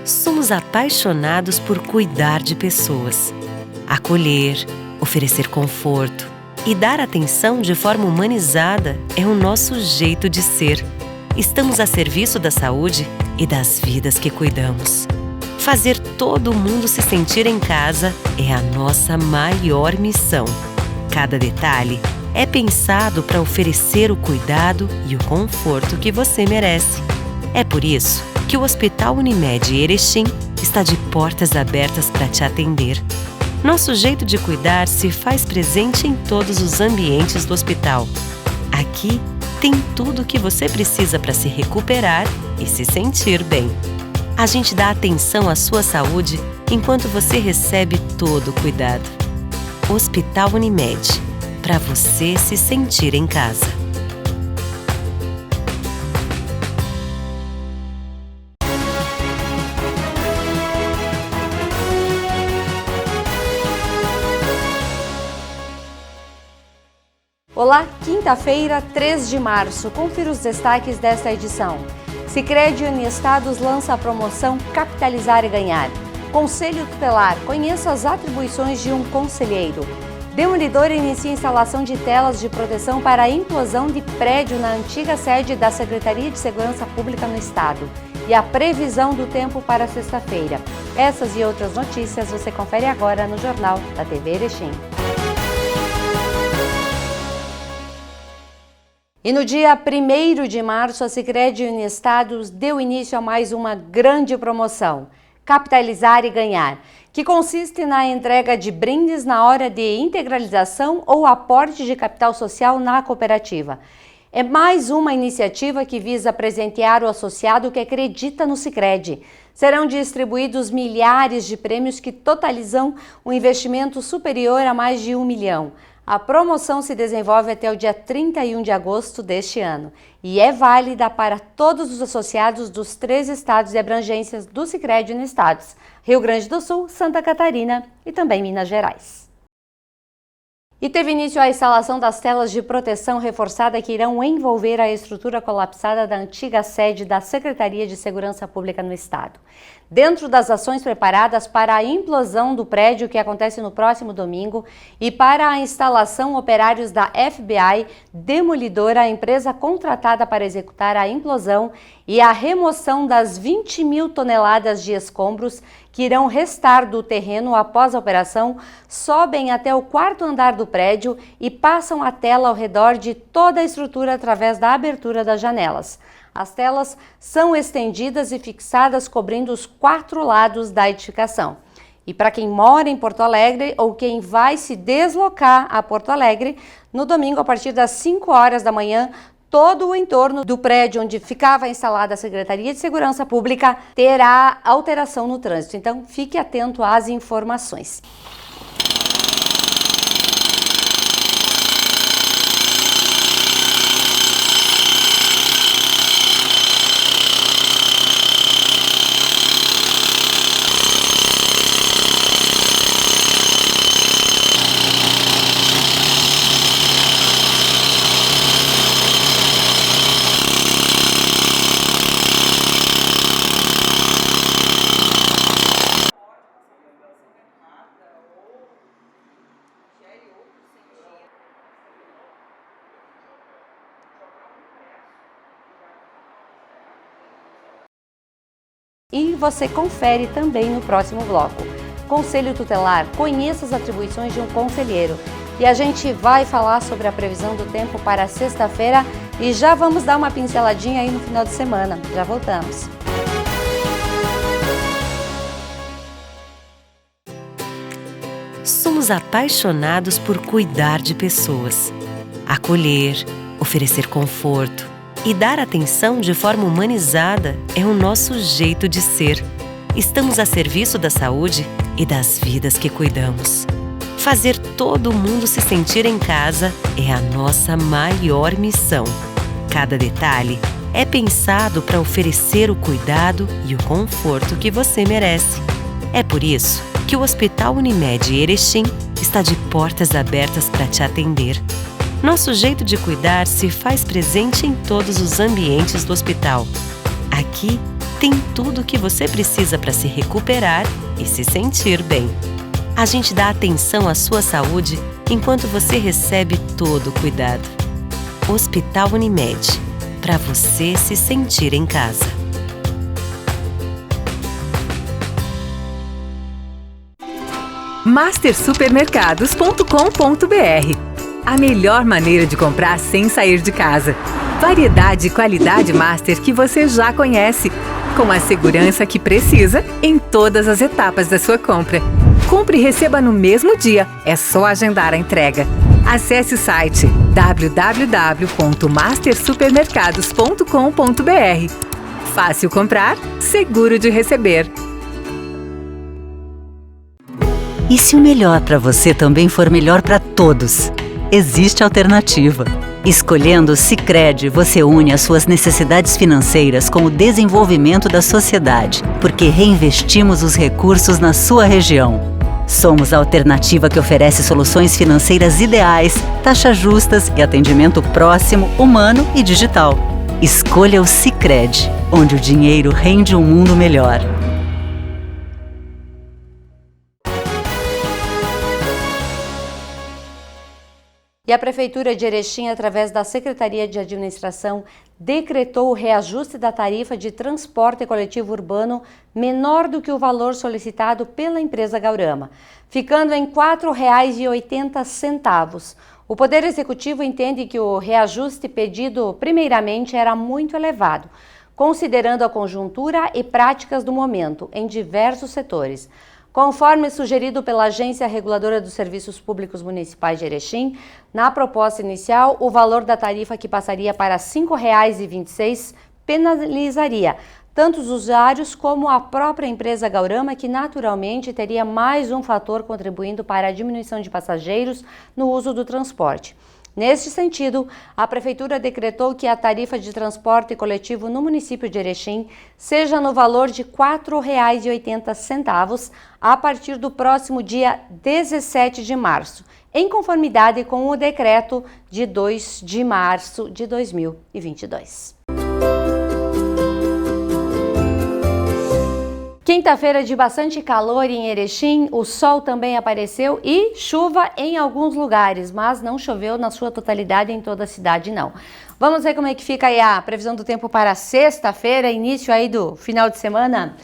Somos apaixonados por cuidar de pessoas. Acolher, oferecer conforto e dar atenção de forma humanizada é o nosso jeito de ser. Estamos a serviço da saúde e das vidas que cuidamos. Fazer todo mundo se sentir em casa é a nossa maior missão. Cada detalhe é pensado para oferecer o cuidado e o conforto que você merece. É por isso que o Hospital Unimed Erechim está de portas abertas para te atender. Nosso jeito de cuidar se faz presente em todos os ambientes do hospital. Aqui tem tudo o que você precisa para se recuperar e se sentir bem. A gente dá atenção à sua saúde enquanto você recebe todo o cuidado. Hospital Unimed, para você se sentir em casa. Olá, quinta-feira, 3 de março. Confira os destaques desta edição. Sicredi Uniestados lança a promoção Capitalizar e Ganhar. Conselho Tutelar, conheça as atribuições de um conselheiro. Demolidora inicia a instalação de telas de proteção para a implosão de prédio na antiga sede da Secretaria de Segurança Pública no Estado. E a previsão do tempo para sexta-feira. Essas e outras notícias você confere agora no Jornal da TV Erechim. E no dia 1º de março, a Sicredi Uniestados deu início a mais uma grande promoção, Capitalizar e Ganhar, que consiste na entrega de brindes na hora de integralização ou aporte de capital social na cooperativa. É mais uma iniciativa que visa presentear o associado que acredita no Sicredi. Serão distribuídos milhares de prêmios que totalizam um investimento superior a mais de 1 milhão. A promoção se desenvolve até o dia 31 de agosto deste ano e é válida para todos os associados dos 3 estados e abrangências do Sicredi Uniestados, Rio Grande do Sul, Santa Catarina e também Minas Gerais. E teve início a instalação das telas de proteção reforçada que irão envolver a estrutura colapsada da antiga sede da Secretaria de Segurança Pública no Estado. Dentro das ações preparadas para a implosão do prédio que acontece no próximo domingo e para a instalação operários da FBI, Demolidora, a empresa contratada para executar a implosão e a remoção das 20 mil toneladas de escombros que irão restar do terreno após a operação, sobem até o 4º andar do prédio e passam a tela ao redor de toda a estrutura através da abertura das janelas. As telas são estendidas e fixadas cobrindo os 4 lados da edificação. E para quem mora em Porto Alegre ou quem vai se deslocar a Porto Alegre, no domingo a partir das 5 horas da manhã, todo o entorno do prédio onde ficava instalada a Secretaria de Segurança Pública terá alteração no trânsito. Então fique atento às informações. E você confere também no próximo bloco. Conselho Tutelar, conheça as atribuições de um conselheiro. E a gente vai falar sobre a previsão do tempo para sexta-feira e já vamos dar uma pinceladinha aí no final de semana. Já voltamos. Somos apaixonados por cuidar de pessoas. Acolher, oferecer conforto e dar atenção de forma humanizada é o nosso jeito de ser. Estamos a serviço da saúde e das vidas que cuidamos. Fazer todo mundo se sentir em casa é a nossa maior missão. Cada detalhe é pensado para oferecer o cuidado e o conforto que você merece. É por isso que o Hospital Unimed Erechim está de portas abertas para te atender. Nosso jeito de cuidar se faz presente em todos os ambientes do hospital. Aqui tem tudo o que você precisa para se recuperar e se sentir bem. A gente dá atenção à sua saúde enquanto você recebe todo o cuidado. Hospital Unimed, para você se sentir em casa. mastersupermercados.com.br. A melhor maneira de comprar sem sair de casa. Variedade e qualidade Master que você já conhece, com a segurança que precisa em todas as etapas da sua compra. Compre e receba no mesmo dia, é só agendar a entrega. Acesse o site www.mastersupermercados.com.br. Fácil comprar, seguro de receber. E se o melhor para você também for melhor para todos? Existe alternativa. Escolhendo o Sicredi, você une as suas necessidades financeiras com o desenvolvimento da sociedade, porque reinvestimos os recursos na sua região. Somos a alternativa que oferece soluções financeiras ideais, taxas justas e atendimento próximo, humano e digital. Escolha o Sicredi, onde o dinheiro rende um mundo melhor. E a Prefeitura de Erechim, através da Secretaria de Administração, decretou o reajuste da tarifa de transporte coletivo urbano menor do que o valor solicitado pela empresa Gaurama, ficando em R$ 4,80. O Poder Executivo entende que o reajuste pedido primeiramente era muito elevado, considerando a conjuntura e práticas do momento em diversos setores. Conforme sugerido pela Agência Reguladora dos Serviços Públicos Municipais de Erechim, na proposta inicial, o valor da tarifa que passaria para R$ 5,26 penalizaria tanto os usuários como a própria empresa Gaurama, que naturalmente teria mais um fator contribuindo para a diminuição de passageiros no uso do transporte. Neste sentido, a Prefeitura decretou que a tarifa de transporte coletivo no município de Erechim seja no valor de R$ 4,80 a partir do próximo dia 17 de março, em conformidade com o decreto de 2 de março de 2022. Quinta-feira de bastante calor em Erechim, o sol também apareceu e chuva em alguns lugares, mas não choveu na sua totalidade em toda a cidade, não. Vamos ver como é que fica aí a previsão do tempo para sexta-feira, início aí do final de semana.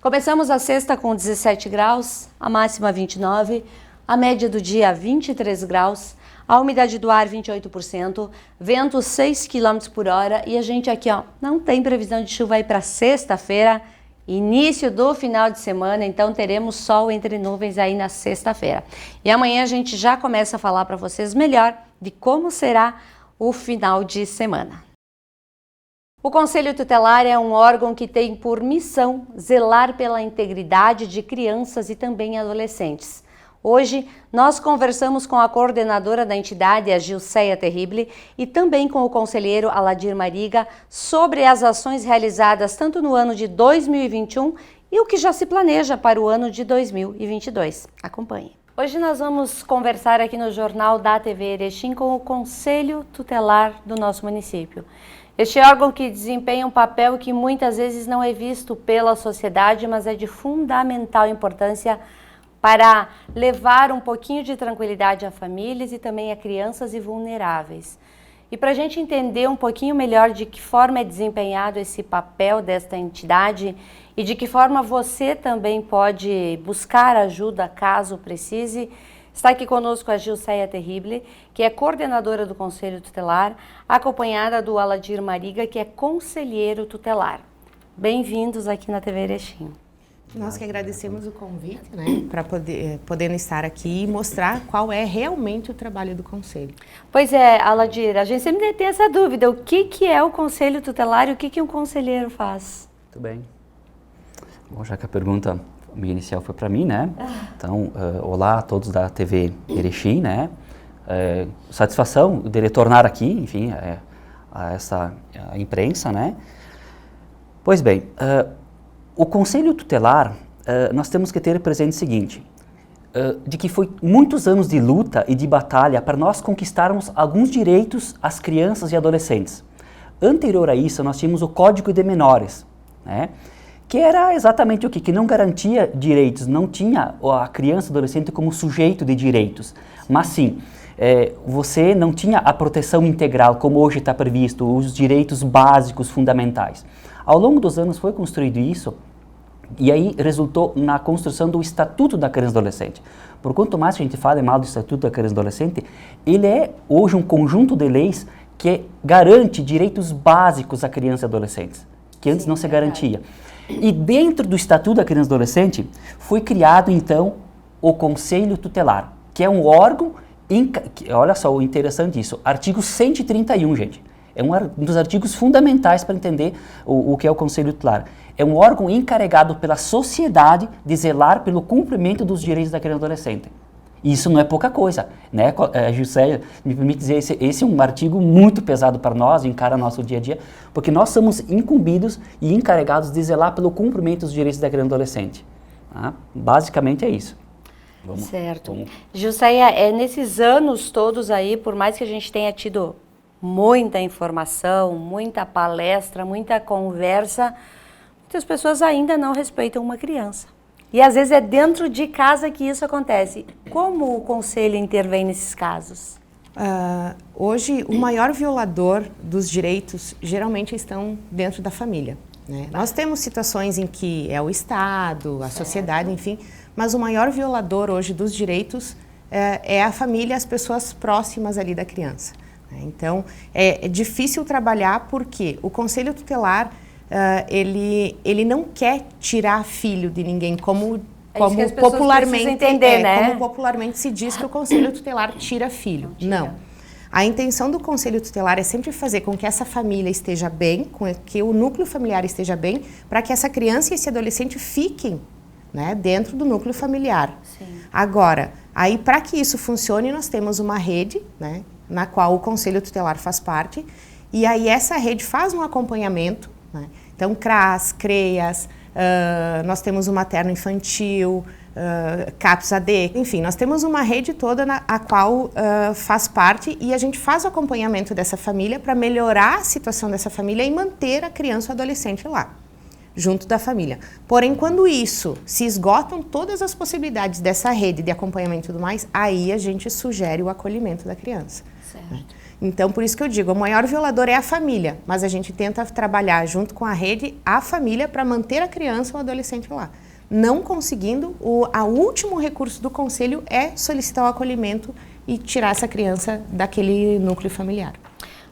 Começamos a sexta com 17 graus, a máxima 29, a média do dia 23 graus, a umidade do ar 28%, vento 6 km por hora e a gente aqui, ó, não tem previsão de chuva aí para sexta-feira. Início do final de semana, então teremos sol entre nuvens aí na sexta-feira. E amanhã a gente já começa a falar para vocês melhor de como será o final de semana. O Conselho Tutelar é um órgão que tem por missão zelar pela integridade de crianças e também adolescentes. Hoje, nós conversamos com a coordenadora da entidade, a Gilceia Terrible, e também com o conselheiro Aladir Mariga sobre as ações realizadas tanto no ano de 2021 e o que já se planeja para o ano de 2022. Acompanhe. Hoje nós vamos conversar aqui no Jornal da TV Erechim com o Conselho Tutelar do nosso município. Este órgão que desempenha um papel que muitas vezes não é visto pela sociedade, mas é de fundamental importância para levar um pouquinho de tranquilidade a famílias e também a crianças e vulneráveis. E para a gente entender um pouquinho melhor de que forma é desempenhado esse papel desta entidade e de que forma você também pode buscar ajuda caso precise, está aqui conosco a Gilceia Terrible, que é coordenadora do Conselho Tutelar, acompanhada do Aladir Mariga, que é conselheiro tutelar. Bem-vindos aqui na TV Erechim. Nós que agradecemos o convite, né, para podendo estar aqui e mostrar qual é realmente o trabalho do Conselho. Pois é, Aladir, a gente sempre tem essa dúvida, o que é o Conselho Tutelar e o que um conselheiro faz? Muito bem. Bom, já que a pergunta inicial foi para mim, né, então, olá a todos da TV Erechim, né, satisfação de retornar aqui, enfim, a essa imprensa, né. Pois bem, o Conselho Tutelar, nós temos que ter presente o seguinte, de que foi muitos anos de luta e de batalha para nós conquistarmos alguns direitos às crianças e adolescentes. Anterior a isso, nós tínhamos o Código de Menores, né? que era exatamente o quê? Que não garantia direitos, não tinha a criança e adolescente como sujeito de direitos, mas sim, você não tinha a proteção integral, como hoje está previsto, os direitos básicos fundamentais. Ao longo dos anos foi construído isso, e aí resultou na construção do Estatuto da Criança e Adolescente. Por quanto mais a gente fala mal do Estatuto da Criança e Adolescente, ele é hoje um conjunto de leis que garante direitos básicos a crianças e adolescentes, que antes não se garantia. E dentro do Estatuto da Criança e Adolescente foi criado então o Conselho Tutelar, que é um órgão, olha só o interessante isso, artigo 131, gente. É um dos artigos fundamentais para entender o que é o Conselho Tutelar. É um órgão encarregado pela sociedade de zelar pelo cumprimento dos direitos da criança e adolescente. Isso não é pouca coisa, né? José, me permite dizer, esse é um artigo muito pesado para nós, encara nosso dia a dia, porque nós somos incumbidos e encarregados de zelar pelo cumprimento dos direitos da criança e adolescente. Tá? Basicamente é isso. Certo. Joséia, nesses anos todos aí, por mais que a gente tenha tido muita informação, muita palestra, muita conversa, muitas pessoas ainda não respeitam uma criança. E às vezes é dentro de casa que isso acontece. Como o Conselho intervém nesses casos? Hoje, o maior violador dos direitos geralmente estão dentro da família, né? Nós temos situações em que é o Estado, a sociedade, enfim, mas o maior violador hoje dos direitos é a família, as pessoas próximas ali da criança. Então, é difícil trabalhar porque o Conselho Tutelar, ele não quer tirar filho de ninguém, como popularmente entender, né? Como popularmente se diz que o Conselho Tutelar tira filho. Não. A intenção do Conselho Tutelar é sempre fazer com que essa família esteja bem, com que o núcleo familiar esteja bem, para que essa criança e esse adolescente fiquem, né, dentro do núcleo familiar. Sim. Agora, aí para que isso funcione, nós temos uma rede, né, na qual o Conselho Tutelar faz parte, e aí essa rede faz um acompanhamento, né? Então, CRAS, CREAS, nós temos o materno infantil, CAPS AD, enfim, nós temos uma rede toda a qual faz parte e a gente faz o acompanhamento dessa família para melhorar a situação dessa família e manter a criança ou adolescente lá, junto da família. Porém, quando isso se esgotam todas as possibilidades dessa rede de acompanhamento e tudo mais, aí a gente sugere o acolhimento da criança. Certo. Então, por isso que eu digo, o maior violador é a família, mas a gente tenta trabalhar junto com a rede, a família, para manter a criança ou o adolescente lá. Não conseguindo, o último recurso do conselho é solicitar o acolhimento e tirar essa criança daquele núcleo familiar.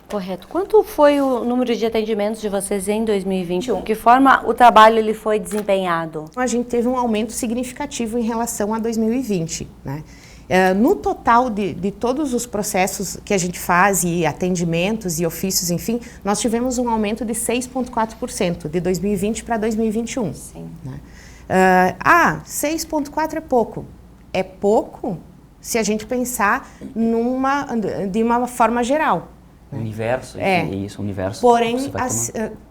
Correto. Quanto foi o número de atendimentos de vocês em 2021? Que forma o trabalho ele foi desempenhado? A gente teve um aumento significativo em relação a 2020, né? No total de todos os processos que a gente faz, e atendimentos e ofícios, enfim, nós tivemos um aumento de 6,4% de 2020 para 2021. Sim. Né? 6,4% é pouco. É pouco se a gente pensar de uma forma geral. Universo, isso, universo. Porém,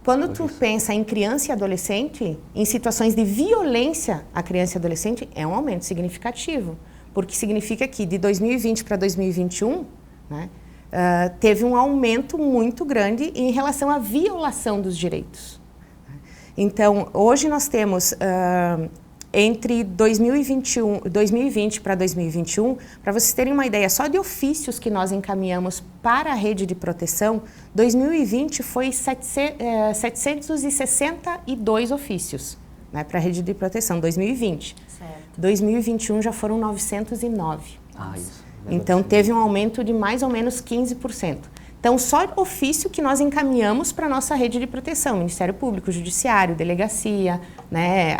quando tu pensa em criança e adolescente, em situações de violência à criança e adolescente, é um aumento significativo. Porque significa que de 2020 para 2021, né, teve um aumento muito grande em relação à violação dos direitos. Então, hoje nós temos, entre 2020 para 2021, para vocês terem uma ideia, só de ofícios que nós encaminhamos para a rede de proteção, 2020 foi 762 ofícios, né, para a rede de proteção, 2020. Certo. 2021 já foram 909. Isso. Então, teve um aumento de mais ou menos 15%. Então, só ofício que nós encaminhamos para a nossa rede de proteção, Ministério Público, Judiciário, Delegacia, né,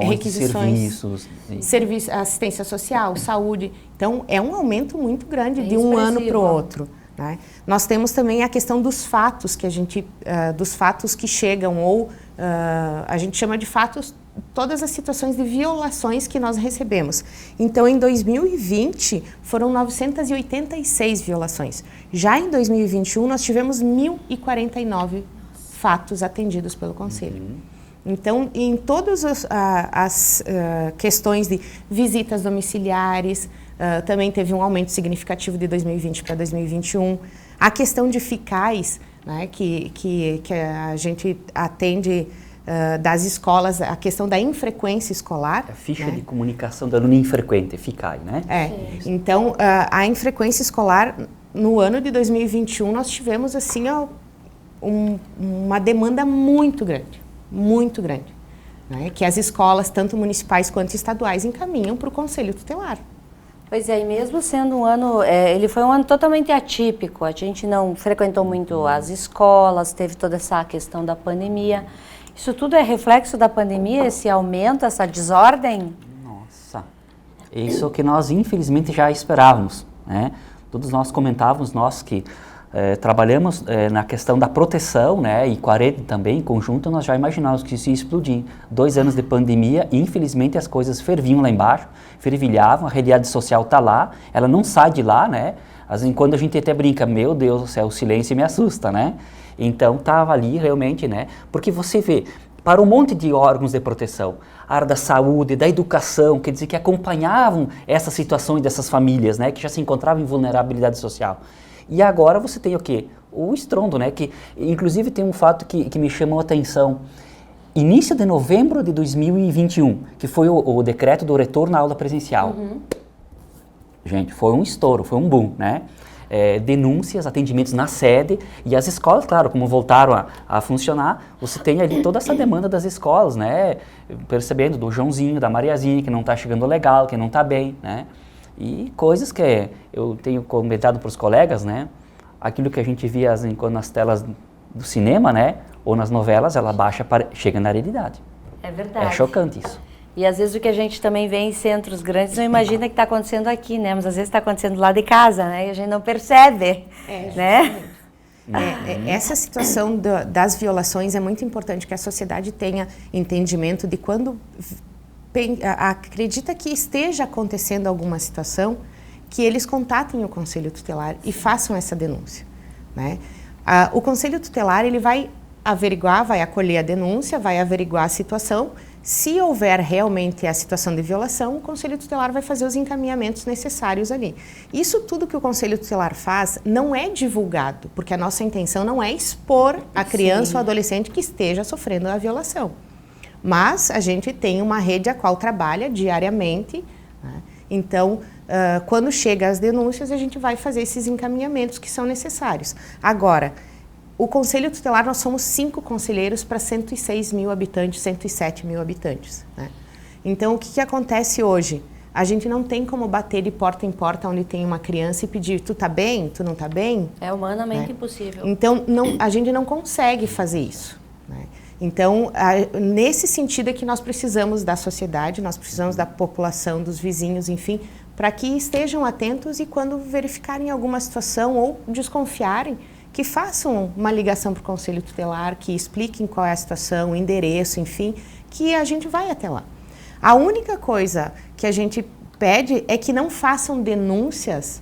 requisições, serviços, assistência social, saúde. Então, é um aumento muito grande de um ano para o outro. Né? Nós temos também a questão dos fatos que dos fatos que chegam, ou a gente chama de fatos todas as situações de violações que nós recebemos. Então, em 2020, foram 986 violações. Já em 2021, nós tivemos 1.049 fatos atendidos pelo Conselho. Então, em todas as questões de visitas domiciliares, também teve um aumento significativo de 2020 para 2021. A questão de fiscais, né, que a gente atende das escolas, a questão da infrequência escolar. A ficha de comunicação do aluno infrequente, FICAI, né? Então, a infrequência escolar, no ano de 2021, nós tivemos, assim, uma demanda muito grande, né? Que as escolas, tanto municipais quanto estaduais, encaminham para o Conselho Tutelar. Pois é, e mesmo sendo um ano, ele foi um ano totalmente atípico, a gente não frequentou muito as escolas, teve toda essa questão da pandemia. Isso tudo é reflexo da pandemia, esse aumento, essa desordem? Nossa, isso que nós infelizmente já esperávamos, né? Todos nós comentávamos, nós que trabalhamos na questão da proteção, né? E com a rede também, em conjunto, nós já imaginávamos que isso ia explodir. 2 anos de pandemia, infelizmente as coisas ferviam lá embaixo, fervilhavam, a realidade social está lá, ela não sai de lá, né? Assim, quando a gente até brinca, meu Deus do céu, o silêncio me assusta, né? Então estava ali realmente, né? Porque você vê, para um monte de órgãos de proteção, a área da saúde, da educação, quer dizer, que acompanhavam essas situações dessas famílias, né? Que já se encontravam em vulnerabilidade social. E agora você tem o quê? O estrondo, né? Que, inclusive, tem um fato que me chamou a atenção. Início de novembro de 2021, que foi o decreto do retorno à aula presencial. Gente, foi um estouro, foi um boom, né? Denúncias, atendimentos na sede, e as escolas, claro, como voltaram a funcionar, você tem ali toda essa demanda das escolas, né? Percebendo do Joãozinho, da Mariazinha, que não está chegando legal, que não está bem, né? E coisas que eu tenho comentado para os colegas, né? Aquilo que a gente via quando nas telas do cinema, né? Ou nas novelas, ela chega na realidade. É verdade. É chocante isso. E às vezes o que a gente também vê em centros grandes não imagina que está acontecendo aqui, né? Mas às vezes está acontecendo lá de casa, né? E a gente não percebe, né? Essa situação das violações é muito importante que a sociedade tenha entendimento de quando acredita que esteja acontecendo alguma situação, que eles contatem o Conselho Tutelar e façam essa denúncia, né? O Conselho Tutelar, ele vai averiguar, vai acolher a denúncia, vai averiguar a situação. Se houver realmente a situação de violação, o Conselho Tutelar vai fazer os encaminhamentos necessários ali. Isso tudo que o Conselho Tutelar faz não é divulgado, porque a nossa intenção não é expor a criança ou adolescente que esteja sofrendo a violação. Mas a gente tem uma rede a qual trabalha diariamente, né? Então, quando chega as denúncias, a gente vai fazer esses encaminhamentos que são necessários. Agora, o Conselho Tutelar, nós somos 5 conselheiros para 106 mil habitantes, 107 mil habitantes, né? Então, o que acontece hoje? A gente não tem como bater de porta em porta onde tem uma criança e pedir, tu tá bem, tu não tá bem? É humanamente impossível. Então, a gente não consegue fazer isso, né? Então, nesse sentido é que nós precisamos da sociedade, nós precisamos da população, dos vizinhos, enfim, para que estejam atentos e quando verificarem alguma situação ou desconfiarem, que façam uma ligação para o Conselho Tutelar, que expliquem qual é a situação, o endereço, enfim, que a gente vai até lá. A única coisa que a gente pede é que não façam denúncias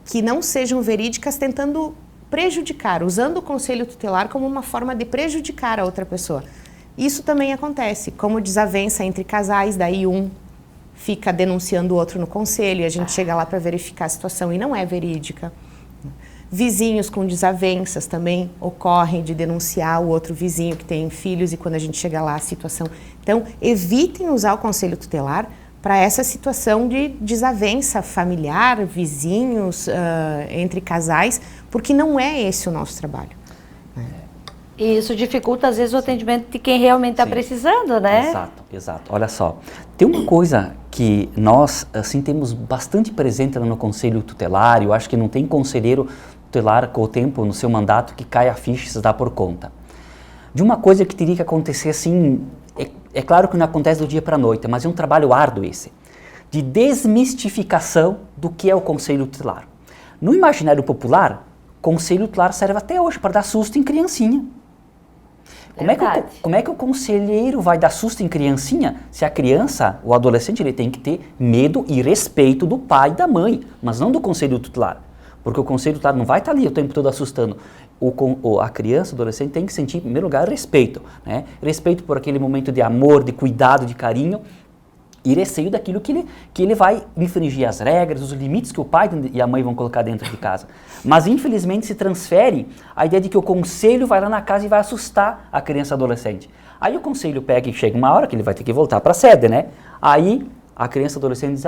que não sejam verídicas tentando prejudicar, usando o Conselho Tutelar como uma forma de prejudicar a outra pessoa. Isso também acontece, como desavença entre casais, daí um fica denunciando o outro no conselho e a gente chega lá para verificar a situação e não é verídica. Vizinhos com desavenças também ocorrem de denunciar o outro vizinho que tem filhos e quando a gente chega lá a situação. Então, evitem usar o Conselho Tutelar para essa situação de desavença familiar, vizinhos, entre casais, porque não é esse o nosso trabalho. E isso dificulta, às vezes, o atendimento de quem realmente está precisando, né? Exato. Olha só, tem uma coisa que nós, assim, temos bastante presente no Conselho Tutelar, eu acho que não tem conselheiro tutelar com o tempo no seu mandato que cai a ficha e se dá por conta. De uma coisa que teria que acontecer, assim, é claro que não acontece do dia para a noite, mas é um trabalho árduo esse, de desmistificação do que é o Conselho Tutelar. No imaginário popular, Conselho Tutelar serve até hoje para dar susto em criancinha. Como é que o conselheiro vai dar susto em criancinha se a criança, o adolescente, ele tem que ter medo e respeito do pai e da mãe, mas não do Conselho Tutelar? Porque o Conselho Tutelar não vai estar ali o tempo todo assustando. A criança, o adolescente tem que sentir, em primeiro lugar, respeito, né? Respeito por aquele momento de amor, de cuidado, de carinho, e receio daquilo que ele vai infringir as regras, os limites que o pai e a mãe vão colocar dentro de casa. Mas, infelizmente, se transfere a ideia de que o conselho vai lá na casa e vai assustar a criança e adolescente. Aí o conselho pega e chega uma hora que ele vai ter que voltar para a sede, né? Aí a criança adolescente diz,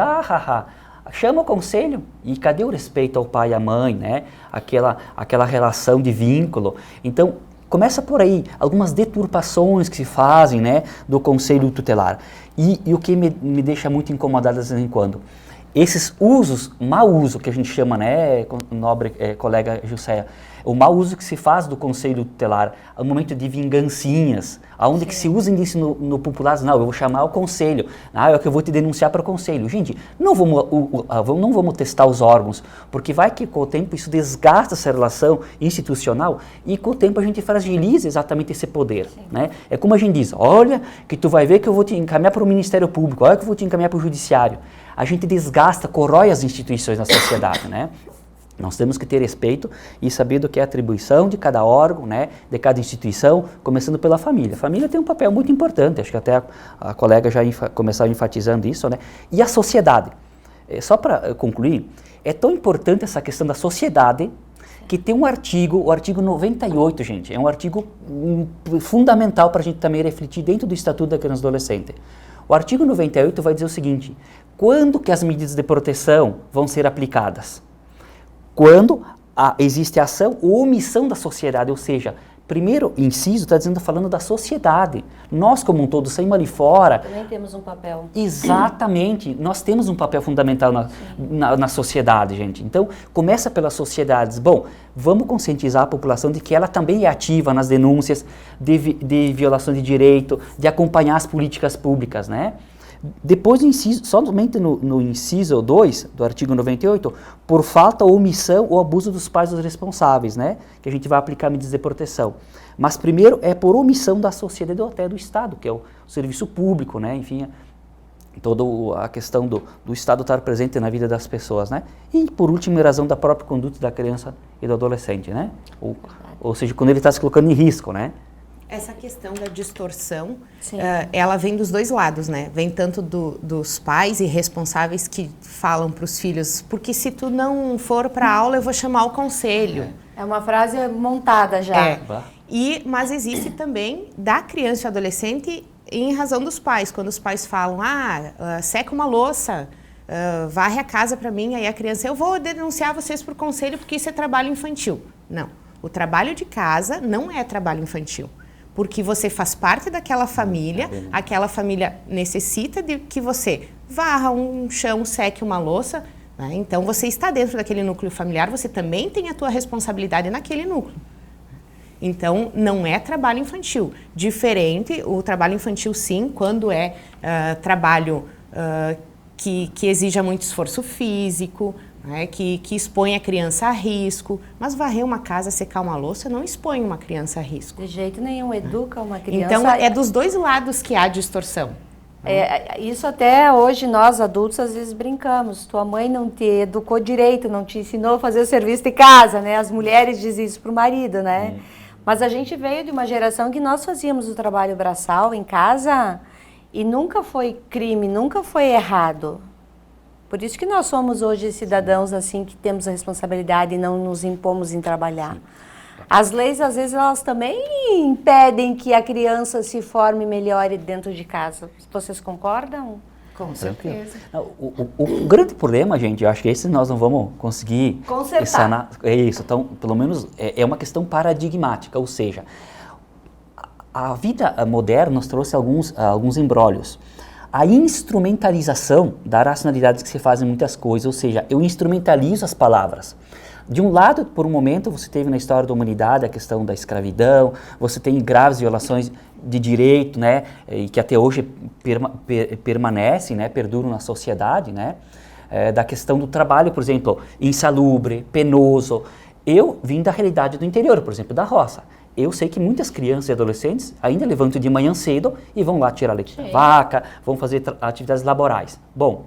chama o conselho, e cadê o respeito ao pai e à mãe, né? Aquela relação de vínculo. Então, começa por aí, algumas deturpações que se fazem, né, do conselho tutelar. E o que me deixa muito incomodado de vez em quando, esses usos, mau uso que a gente chama, né, nobre colega Jusceia, o mau uso que se faz do conselho tutelar, o momento de vingancinhas, aonde que se usa isso no popular, não, eu vou chamar o conselho, é que eu vou te denunciar para o conselho. Gente, não vamos testar os órgãos, porque vai que com o tempo isso desgasta essa relação institucional e com o tempo a gente fragiliza exatamente esse poder, né? É como a gente diz, olha que tu vai ver que eu vou te encaminhar para o Ministério Público, olha que eu vou te encaminhar para o Judiciário. A gente desgasta, corrói as instituições na sociedade, né? Nós temos que ter respeito e saber do que é a atribuição de cada órgão, né, de cada instituição, começando pela família. A família tem um papel muito importante, acho que até a colega já começava enfatizando isso, né? E a sociedade. Só para concluir, é tão importante essa questão da sociedade que tem um artigo, o artigo 98, gente, é um artigo fundamental para a gente também refletir dentro do Estatuto da Criança e do Adolescente. O artigo 98 vai dizer o seguinte, quando que as medidas de proteção vão ser aplicadas? Quando existe ação ou omissão da sociedade, ou seja, primeiro inciso está falando da sociedade. Nós como um todo, saímos ali fora. Também temos um papel. Exatamente, nós temos um papel fundamental na sociedade, gente. Então, começa pelas sociedades. Bom, vamos conscientizar a população de que ela também é ativa nas denúncias de violação de direito, de acompanhar as políticas públicas, né? Depois do inciso, somente no inciso 2 do artigo 98, por falta ou omissão ou abuso dos pais dos responsáveis, né? Que a gente vai aplicar medidas de proteção. Mas primeiro é por omissão da sociedade ou até do Estado, que é o serviço público, né? Enfim, toda a questão do Estado estar presente na vida das pessoas, né? E por último, a razão da própria conduta da criança e do adolescente, né? Ou seja, quando ele está se colocando em risco, né? Essa questão da distorção, ela vem dos dois lados, né? Vem tanto dos pais e responsáveis que falam para os filhos, porque se tu não for para aula, eu vou chamar o conselho. É uma frase montada já. Mas existe também da criança e adolescente em razão dos pais. Quando os pais falam, seca uma louça, varre a casa para mim, aí a criança, eu vou denunciar vocês para o conselho porque isso é trabalho infantil. Não, o trabalho de casa não é trabalho infantil. Porque você faz parte daquela família, aquela família necessita de que você varra um chão, seque uma louça, né? Então você está dentro daquele núcleo familiar, você também tem a tua responsabilidade naquele núcleo. Então não é trabalho infantil. Diferente, o trabalho infantil sim, quando é trabalho que exija muito esforço físico, né, que expõe a criança a risco, mas varrer uma casa, secar uma louça, não expõe uma criança a risco. De jeito nenhum, educa uma criança. Então, é dos dois lados que há distorção. Isso até hoje nós adultos às vezes brincamos. Tua mãe não te educou direito, não te ensinou a fazer o serviço de casa, né? As mulheres dizem isso pro marido, né? Mas a gente veio de uma geração que nós fazíamos o trabalho braçal em casa e nunca foi crime, nunca foi errado. Por isso que nós somos hoje cidadãos assim que temos a responsabilidade e não nos impomos em trabalhar. As leis, às vezes, elas também impedem que a criança se forme melhor dentro de casa. Vocês concordam? Com certeza. O grande problema, gente, eu acho que esse nós não vamos conseguir consertar. É isso, então, pelo menos é uma questão paradigmática, ou seja, a vida moderna nos trouxe alguns embrólios. A instrumentalização da racionalidade que se faz em muitas coisas, ou seja, eu instrumentalizo as palavras. De um lado, por um momento, você teve na história da humanidade a questão da escravidão, você tem graves violações de direito, né, e que até hoje permanecem, né, perduram na sociedade, né, da questão do trabalho, por exemplo, insalubre, penoso. Eu vim da realidade do interior, por exemplo, da roça. Eu sei que muitas crianças e adolescentes ainda levantam de manhã cedo e vão lá tirar leite da vaca, vão fazer atividades laborais. Bom,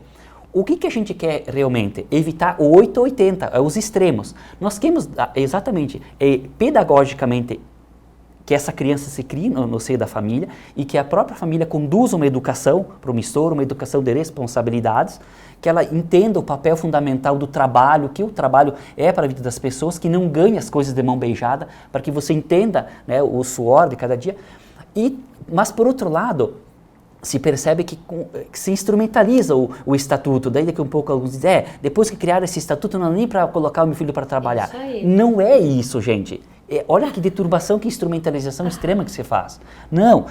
o que a gente quer realmente? Evitar o 8 ou 80, os extremos. Nós queremos exatamente, pedagogicamente, que essa criança se crie no seio da família e que a própria família conduza uma educação promissora, uma educação de responsabilidades, que ela entenda o papel fundamental do trabalho, que o trabalho é para a vida das pessoas, que não ganhe as coisas de mão beijada, para que você entenda, né, o suor de cada dia. Mas, por outro lado, se percebe que se instrumentaliza o estatuto, daí daqui a um pouco alguns dizem, depois que criaram esse estatuto não é nem para colocar o meu filho para trabalhar. Isso aí. Não é isso, gente. Olha que deturbação, que instrumentalização extrema que se faz. Não.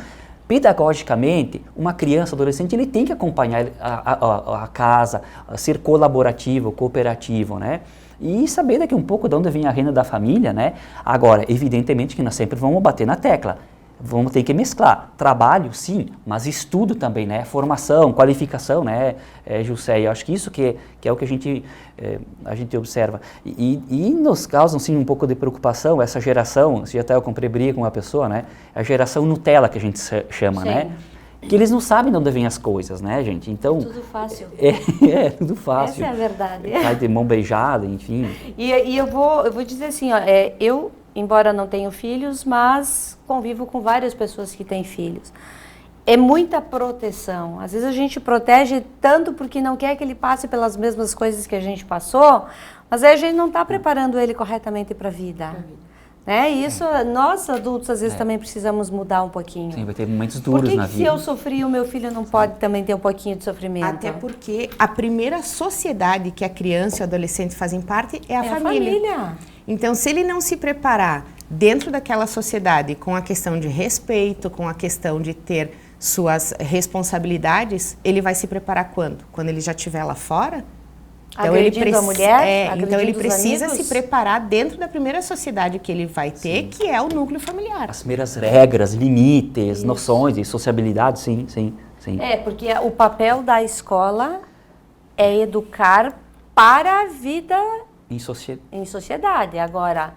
Pedagogicamente, uma criança, adolescente, ele tem que acompanhar a casa, ser colaborativo, cooperativo, né? E saber daqui um pouco de onde vem a renda da família, né? Agora, evidentemente que nós sempre vamos bater na tecla. Vamos ter que mesclar trabalho, sim, mas estudo também, né? Formação, qualificação, né, Jusceia? Eu acho que isso que é o que a gente observa. E nos causa, sim, um pouco de preocupação essa geração, se até eu comprei briga com uma pessoa, né? A geração Nutella, que a gente chama, sim, né? Que eles não sabem de onde vêm as coisas, né, gente? Então... Tudo fácil. Tudo fácil. Essa é a verdade. Vai de mão beijada, enfim. E eu vou dizer assim, ó, eu, embora não tenha filhos, mas convivo com várias pessoas que têm filhos. É muita proteção. Às vezes a gente protege tanto porque não quer que ele passe pelas mesmas coisas que a gente passou, mas aí a gente não está preparando ele corretamente para a vida. Né? E isso, nós adultos, às vezes também precisamos mudar um pouquinho. Sim, vai ter momentos duros na vida. Se eu sofri, o meu filho não pode também ter um pouquinho de sofrimento? Até porque a primeira sociedade que a criança e o adolescente fazem parte é a família. Então, se ele não se preparar dentro daquela sociedade com a questão de respeito, com a questão de ter suas responsabilidades, ele vai se preparar quando? Quando ele já estiver lá fora? Então agredindo a mulher? Então ele precisa amigos? se preparar dentro da primeira sociedade que ele vai ter, sim, que é o núcleo familiar. As primeiras regras, limites, noções e sociabilidade, sim. Porque o papel da escola é educar para a vida em sociedade. Agora,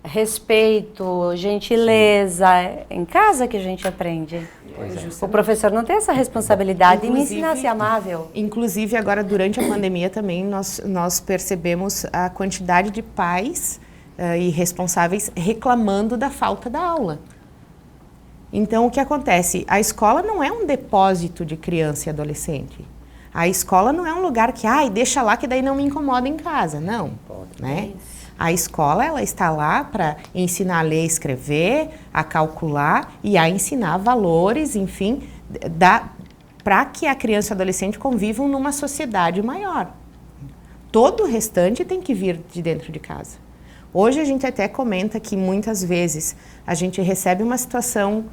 respeito, gentileza, é em casa que a gente aprende. O professor não tem essa responsabilidade de me ensinar a ser amável. Inclusive, agora, durante a pandemia também, nós percebemos a quantidade de pais e responsáveis reclamando da falta da aula. Então, o que acontece? A escola não é um depósito de criança e adolescente. A escola não é um lugar que, deixa lá que daí não me incomoda em casa. Não, né? A escola, ela está lá para ensinar a ler e escrever, a calcular e a ensinar valores, enfim, para que a criança e o adolescente convivam numa sociedade maior. Todo o restante tem que vir de dentro de casa. Hoje a gente até comenta que muitas vezes a gente recebe uma situação,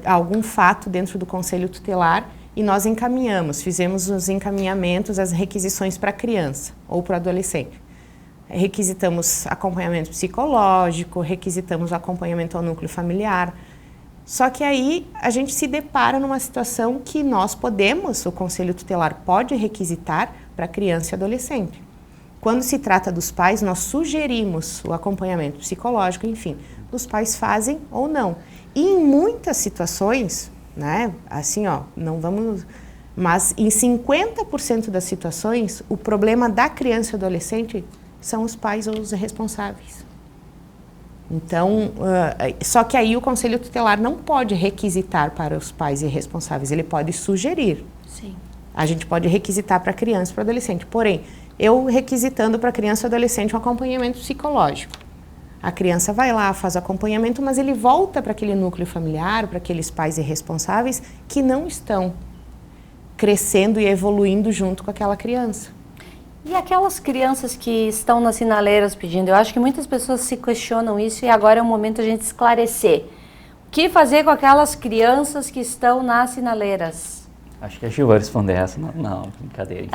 algum fato dentro do Conselho Tutelar e nós fizemos os encaminhamentos, as requisições para a criança ou para o adolescente. Requisitamos acompanhamento psicológico, requisitamos acompanhamento ao núcleo familiar. Só que aí a gente se depara numa situação que o Conselho Tutelar pode requisitar para criança e adolescente. Quando se trata dos pais, nós sugerimos o acompanhamento psicológico, enfim, os pais fazem ou não. E em muitas situações, né, assim, mas em 50% das situações, o problema da criança e adolescente são os pais ou os responsáveis. Então, só que aí o Conselho Tutelar não pode requisitar para os pais e responsáveis, ele pode sugerir. Sim. A gente pode requisitar para a criança e para o adolescente. Porém, eu requisitando para a criança e adolescente um acompanhamento psicológico. A criança vai lá, faz acompanhamento, mas ele volta para aquele núcleo familiar, para aqueles pais e responsáveis que não estão crescendo e evoluindo junto com aquela criança. E aquelas crianças que estão nas sinaleiras pedindo, eu acho que muitas pessoas se questionam isso e agora é o momento de a gente esclarecer. O que fazer com aquelas crianças que estão nas sinaleiras? Acho que a Gil vai responder essa. Não, brincadeira.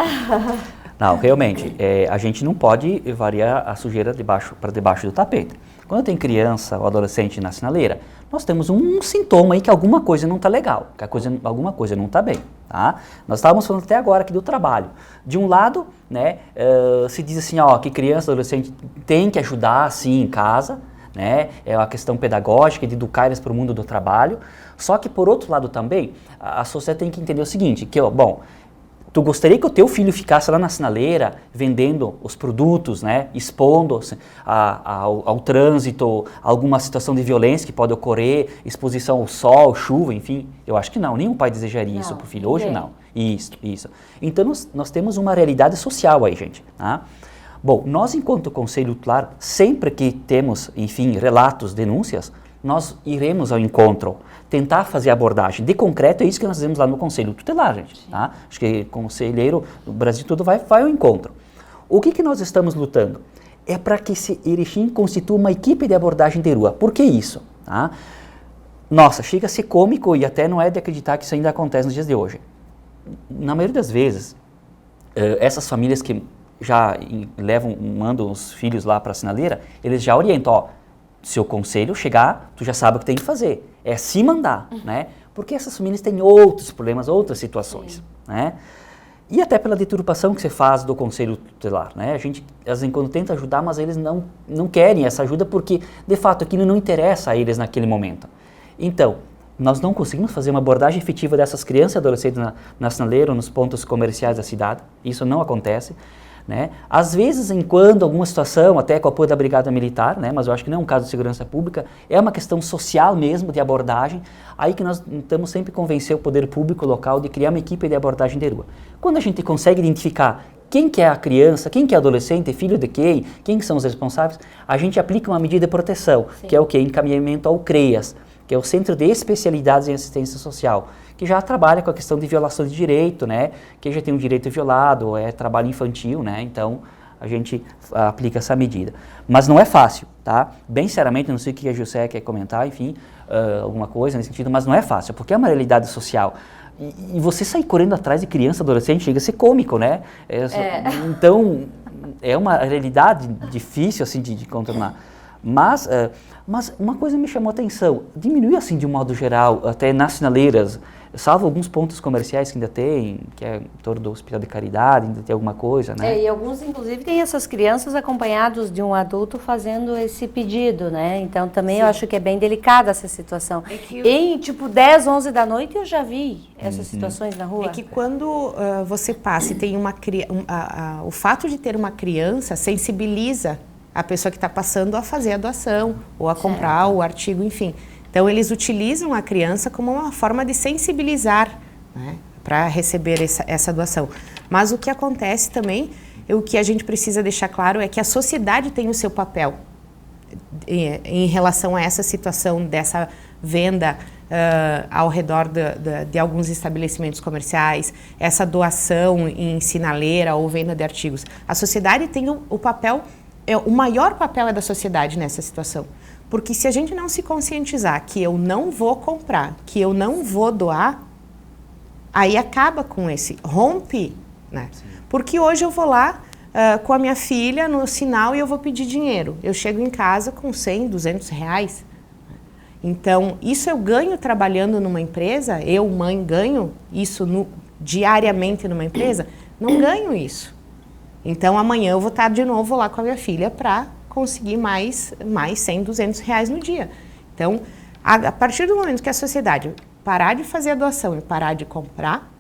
Não, realmente, a gente não pode variar a sujeira para debaixo do tapete. Quando tem criança ou adolescente na sinaleira, nós temos um sintoma aí que alguma coisa não está legal, que alguma coisa não está bem. Tá? Nós estávamos falando até agora aqui do trabalho. De um lado, né, se diz assim, que criança e adolescente tem que ajudar, sim, em casa, né, é uma questão pedagógica de educar eles para o mundo do trabalho. Só que, por outro lado também, a sociedade tem que entender o seguinte, que, tu gostaria que o teu filho ficasse lá na sinaleira, vendendo os produtos, né, expondo-se ao trânsito, alguma situação de violência que pode ocorrer, exposição ao sol, chuva, enfim? Eu acho que não, nenhum pai desejaria isso para o filho. Hoje não. Isso. Então nós temos uma realidade social aí, gente. Tá? Bom, nós enquanto Conselho Tutelar, sempre que temos, enfim, relatos, denúncias, nós iremos ao encontro, tentar fazer a abordagem. De concreto, é isso que nós fazemos lá no Conselho Tutelar, gente. Tá? Acho que conselheiro do Brasil todo vai ao encontro. O que nós estamos lutando? É para que esse Erechim constitua uma equipe de abordagem de rua. Por que isso? Tá? Nossa, chega a ser cômico e até não é de acreditar que isso ainda acontece nos dias de hoje. Na maioria das vezes, essas famílias que já mandam os filhos lá para a sinaleira, eles já orientam, ó, se o conselho chegar, tu já sabe o que tem que fazer, é se mandar, né? Porque essas famílias têm outros problemas, outras situações, né? E até pela deturpação que você faz do conselho tutelar, né? A gente, às vezes, quando tenta ajudar, mas eles não querem essa ajuda porque, de fato, aquilo não interessa a eles naquele momento. Então, nós não conseguimos fazer uma abordagem efetiva dessas crianças e adolescentes na sinaleira ou nos pontos comerciais da cidade. Isso não acontece. Né? Às vezes, enquanto alguma situação, até com o apoio da Brigada Militar, né? Mas eu acho que não é um caso de segurança pública, é uma questão social mesmo, de abordagem, aí que nós tentamos sempre convencer o poder público local de criar uma equipe de abordagem de rua. Quando a gente consegue identificar quem que é a criança, quem que é adolescente, filho de quem que são os responsáveis, a gente aplica uma medida de proteção, que é o quê? Encaminhamento ao CREAS, que é o Centro de Especialidades em Assistência Social, que já trabalha com a questão de violação de direito, né? Quem já tem um direito violado, é trabalho infantil, né? Então, a gente aplica essa medida. Mas não é fácil, tá? Bem sinceramente, não sei o que a José quer comentar, enfim, alguma coisa nesse sentido, mas não é fácil, porque é uma realidade social. E você sair correndo atrás de criança, adolescente, chega a ser cômico, né? Então, é uma realidade difícil, assim, de contornar. Mas uma coisa me chamou a atenção, diminuiu assim de um modo geral, até nas sinaleiras, salvo alguns pontos comerciais que ainda tem, que é em torno do Hospital de Caridade, ainda tem alguma coisa, né? E alguns, inclusive, têm essas crianças acompanhados de um adulto fazendo esse pedido, né? Então, também eu acho que é bem delicada essa situação. Em, tipo, 10, 11 da noite, eu já vi essas situações na rua. É que quando você passa e tem o fato de ter uma criança sensibiliza a pessoa que está passando a fazer a doação, ou a comprar o artigo, enfim. Então, eles utilizam a criança como uma forma de sensibilizar, né, para receber essa doação. Mas o que acontece também, o que a gente precisa deixar claro é que a sociedade tem o seu papel em relação a essa situação dessa venda ao redor de alguns estabelecimentos comerciais, essa doação em sinaleira ou venda de artigos. A sociedade tem o papel, o maior papel é da sociedade nessa situação. Porque se a gente não se conscientizar que eu não vou comprar, que eu não vou doar, aí acaba com rompe, né? Porque hoje eu vou lá com a minha filha no sinal e eu vou pedir dinheiro. Eu chego em casa com 100, 200 reais. Então, isso eu ganho trabalhando numa empresa, eu, mãe, ganho isso diariamente numa empresa? Não ganho isso. Então, amanhã eu vou estar de novo lá com a minha filha para conseguir mais 100, 200 reais no dia. Então, a partir do momento que a sociedade parar de fazer a doação e parar de comprar,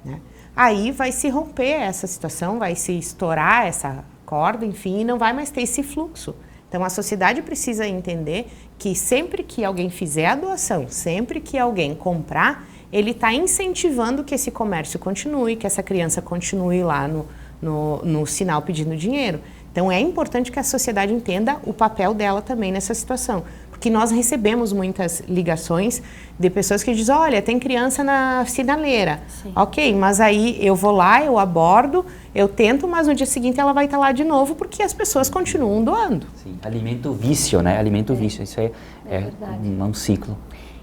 né, aí vai se romper essa situação, vai se estourar essa corda, enfim, e não vai mais ter esse fluxo. Então, a sociedade precisa entender que sempre que alguém fizer a doação, sempre que alguém comprar, ele está incentivando que esse comércio continue, que essa criança continue lá no sinal pedindo dinheiro. Então, é importante que a sociedade entenda o papel dela também nessa situação. Porque nós recebemos muitas ligações de pessoas que dizem, olha, tem criança na sinaleira. Sim. Ok, mas aí eu vou lá, eu abordo, eu tento, mas no dia seguinte ela vai estar lá de novo porque as pessoas continuam doando. Sim, alimento vício, né? Alimento vício, isso é um ciclo.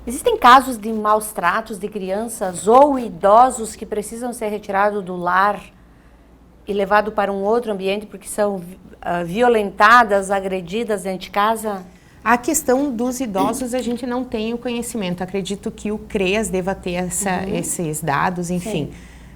Existem casos de maus tratos de crianças ou idosos que precisam ser retirados do lar e levado para um outro ambiente porque são violentadas, agredidas dentro de casa? A questão dos idosos a gente não tem o conhecimento. Acredito que o CREAS deva ter esses dados, enfim. Sim.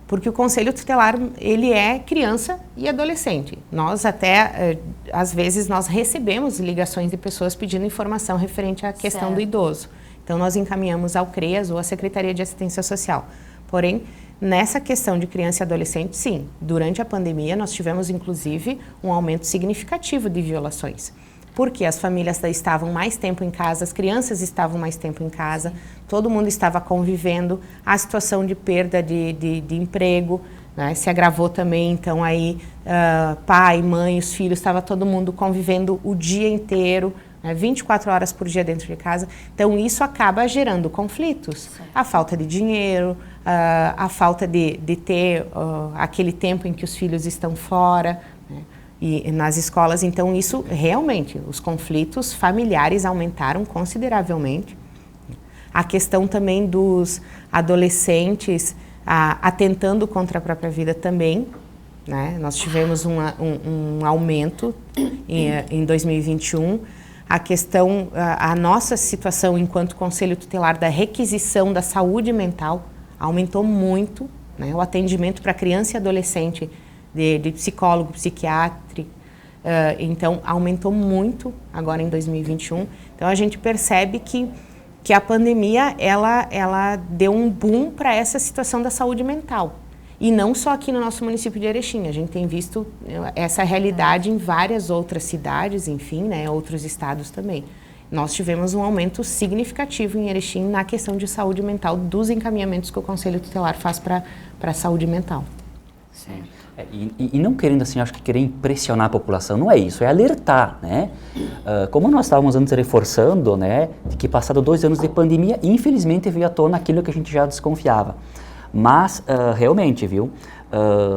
Porque o Conselho Tutelar, ele é criança e adolescente. Nós até, às vezes, nós recebemos ligações de pessoas pedindo informação referente à questão do idoso. Então, nós encaminhamos ao CREAS ou à Secretaria de Assistência Social. Porém, nessa questão de criança e adolescente, sim, durante a pandemia nós tivemos inclusive um aumento significativo de violações, porque as famílias estavam mais tempo em casa, as crianças estavam mais tempo em casa, todo mundo estava convivendo, a situação de perda de emprego, né, se agravou também, então aí pai, mãe, os filhos, estava todo mundo convivendo o dia inteiro, né, 24 horas por dia dentro de casa. Então, isso acaba gerando conflitos. A falta de dinheiro, a falta de ter aquele tempo em que os filhos estão fora, né, e nas escolas. Então, isso realmente, os conflitos familiares aumentaram consideravelmente. A questão também dos adolescentes atentando contra a própria vida também, né? Nós tivemos um aumento em 2021. A questão, a nossa situação enquanto Conselho Tutelar da requisição da saúde mental aumentou muito, né? O atendimento para criança e adolescente de psicólogo, psiquiatra, então aumentou muito agora em 2021. Então a gente percebe que a pandemia ela deu um boom para essa situação da saúde mental. E não só aqui no nosso município de Erechim, a gente tem visto essa realidade em várias outras cidades, enfim, né, outros estados também. Nós tivemos um aumento significativo em Erechim na questão de saúde mental, dos encaminhamentos que o Conselho Tutelar faz para a saúde mental. Sim. E não querendo, assim, acho que querer impressionar a população, não é isso, é alertar, né? Como nós estávamos antes reforçando, né, de que passado 2 anos de pandemia, infelizmente veio à tona aquilo que a gente já desconfiava. Mas, realmente, viu,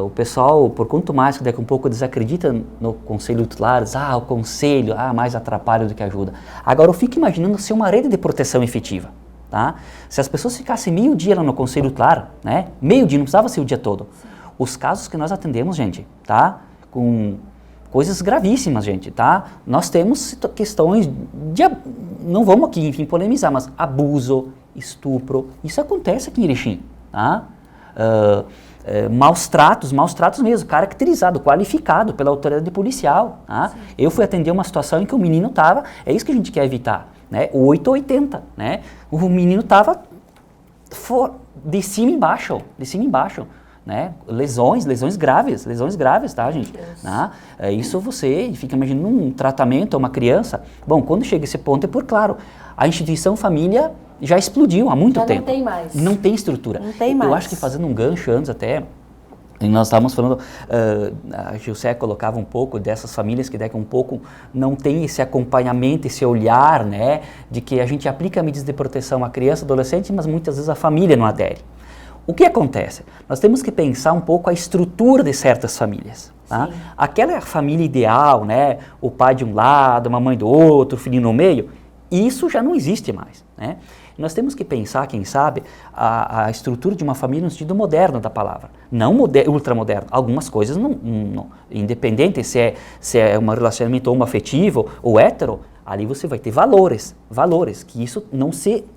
o pessoal, por quanto mais que daqui a um pouco desacredita no Conselho Tutelar, o Conselho, mais atrapalha do que ajuda. Agora, eu fico imaginando ser uma rede de proteção efetiva, tá? Se as pessoas ficassem meio dia lá no Conselho Tutelar, né, meio dia, não precisava ser o dia todo. Os casos que nós atendemos, gente, tá? Com coisas gravíssimas, gente, tá? Nós temos questões de, não vamos aqui, enfim, polemizar, mas abuso, estupro, isso acontece aqui em Erechim, tá? Maus tratos mesmo, caracterizado, qualificado pela autoridade policial, tá? Eu fui atender uma situação em que o menino estava, é isso que a gente quer evitar, né? O 880, né? O menino estava de cima embaixo, né? Lesões graves, tá, gente? Né? Isso você fica imaginando um tratamento a uma criança. Bom, quando chega esse ponto é claro, a instituição família já explodiu há muito tempo. Não tem mais. Não tem estrutura. Não tem mais. Eu acho que fazendo um gancho antes até, nós estávamos falando, a Gilcé colocava um pouco dessas famílias que daqui a um pouco não tem esse acompanhamento, esse olhar, né, de que a gente aplica medidas de proteção à criança, adolescente, mas muitas vezes a família não adere. O que acontece? Nós temos que pensar um pouco a estrutura de certas famílias. Tá? Aquela família ideal, né? O pai de um lado, a mamãe do outro, o filhinho no meio, isso já não existe mais. Né? Nós temos que pensar, quem sabe, a estrutura de uma família no sentido moderno da palavra. Não ultramoderno. Algumas coisas, independente se é um relacionamento homoafetivo ou hétero, ali você vai ter valores, que isso